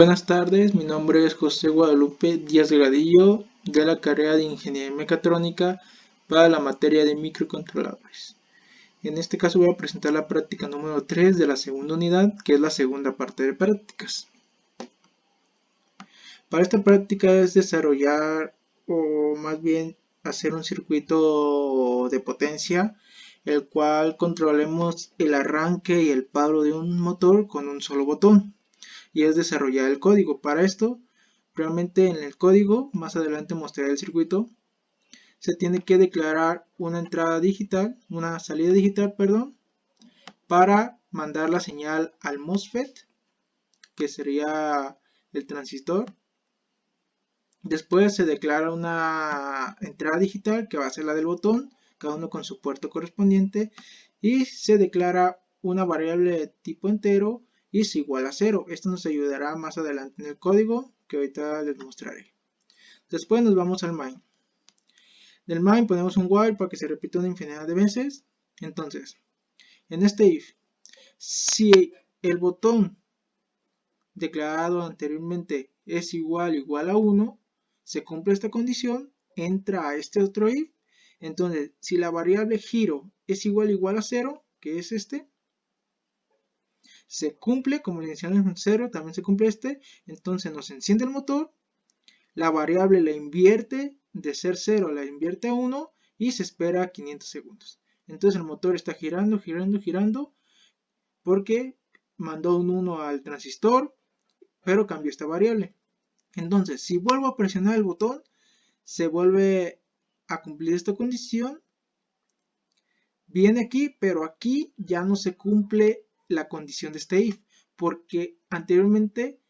Buenas tardes, mi nombre es José Guadalupe Díaz Delgadillo de la carrera de Ingeniería Mecatrónica para la materia de microcontroladores. En este caso voy a presentar la práctica número 3 de la segunda unidad, que es la segunda parte de prácticas. Para esta práctica es desarrollar o más bien hacer un circuito de potencia, el cual controlemos el arranque y el paro de un motor con un solo botón. Y es desarrollar el código. Para esto, realmente en el código, más adelante mostraré el circuito, se tiene que declarar una entrada digital, una salida digital, perdón, para mandar la señal al MOSFET, que sería el transistor. Después se declara una entrada digital, que va a ser la del botón, cada uno con su puerto correspondiente, y se declara una variable de tipo entero y es igual a 0. Esto nos ayudará más adelante en el código que ahorita les mostraré. Después nos vamos al main. Del main ponemos un while para que se repita una infinidad de veces. Entonces, en este if, si el botón declarado anteriormente es igual a 1, se cumple esta condición, entra a este otro if. Entonces, si la variable giro es igual a 0, que es este, se cumple, como la inicial es un 0, también se cumple este, entonces nos enciende el motor, la variable la invierte, de ser 0 la invierte a 1 y se espera 500 segundos. Entonces el motor está girando, porque mandó un 1 al transistor, pero cambió esta variable. Entonces, si vuelvo a presionar el botón, se vuelve a cumplir esta condición. Viene aquí, pero aquí ya no se cumple la condición de este if, porque anteriormente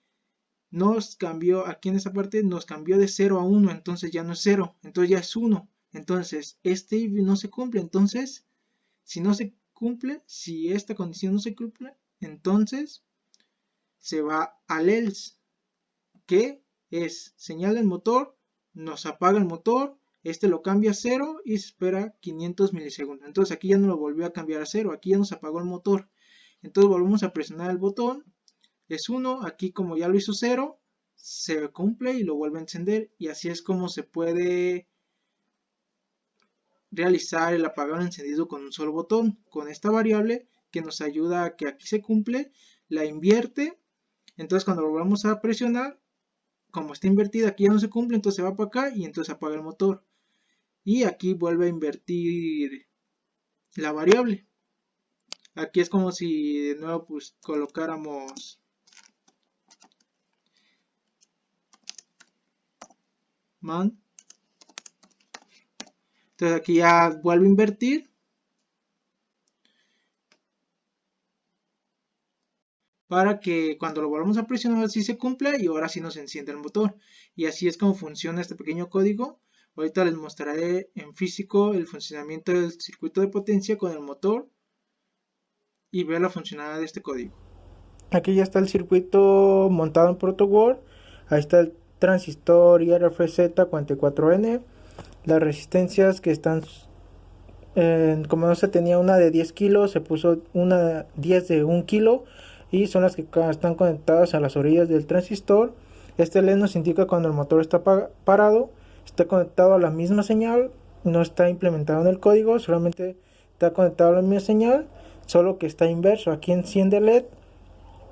nos cambió, aquí en esta parte nos cambió de 0 a 1, entonces ya no es 0, entonces ya es 1. Entonces este if no se cumple, entonces si no se cumple, si esta condición no se cumple, entonces se va al else, que es señal del motor, nos apaga el motor, este lo cambia a 0 y se espera 500 milisegundos. Entonces aquí ya no lo volvió a cambiar a 0, aquí ya nos apagó el motor. Entonces volvemos a presionar el botón, es 1, aquí como ya lo hizo 0, se cumple y lo vuelve a encender, y así es como se puede realizar el apagado encendido con un solo botón, con esta variable que nos ayuda a que aquí se cumple, la invierte, entonces cuando lo volvamos a presionar, como está invertida, aquí ya no se cumple, entonces se va para acá y entonces apaga el motor. Y aquí vuelve a invertir la variable. Aquí es como si de nuevo pues colocáramos man. Entonces aquí ya vuelve a invertir. Para que cuando lo volvamos a presionar así se cumpla y ahora sí nos enciende el motor. Y así es como funciona este pequeño código. Ahorita les mostraré en físico el funcionamiento del circuito de potencia con el motor y ver la funcionalidad de este código. Aquí ya está el circuito montado en ProtoWord. Ahí está el transistor IRFZ44N. Las resistencias que están, como no se tenía una de 10 kilos, se puso una 10 de 1 kilo. Y son las que están conectadas a las orillas del transistor. Este LED nos indica cuando el motor está parado. Está conectado a la misma señal. No está implementado en el código. Solamente está conectado a la misma señal. Solo que está inverso. Aquí enciende el LED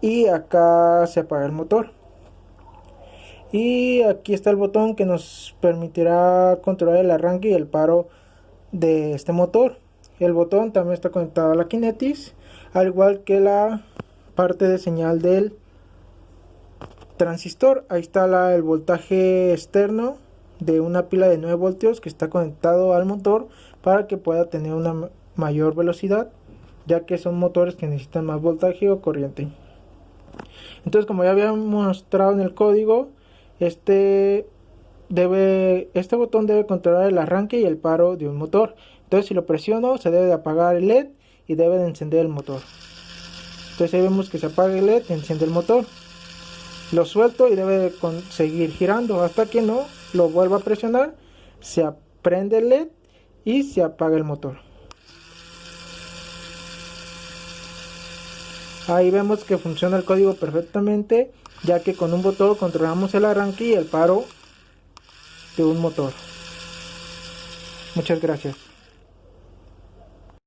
y acá se apaga el motor. Y aquí está el botón que nos permitirá controlar el arranque y el paro de este motor. El botón también está conectado a la Kinetis, al igual que la parte de señal del transistor. Ahí está el voltaje externo de una pila de 9 voltios que está conectado al motor para que pueda tener una mayor velocidad, ya que son motores que necesitan más voltaje o corriente. Entonces, como ya habíamos mostrado en el código, este botón debe controlar el arranque y el paro de un motor. Entonces, si lo presiono, se debe de apagar el LED y debe de encender el motor. Entonces ahí vemos que se apaga el LED y enciende el motor. Lo suelto y debe de seguir girando hasta que no lo vuelva a presionar, se prende el LED y se apaga el motor. Ahí vemos que funciona el código perfectamente ya que con un botón controlamos el arranque y el paro de un motor. Muchas gracias.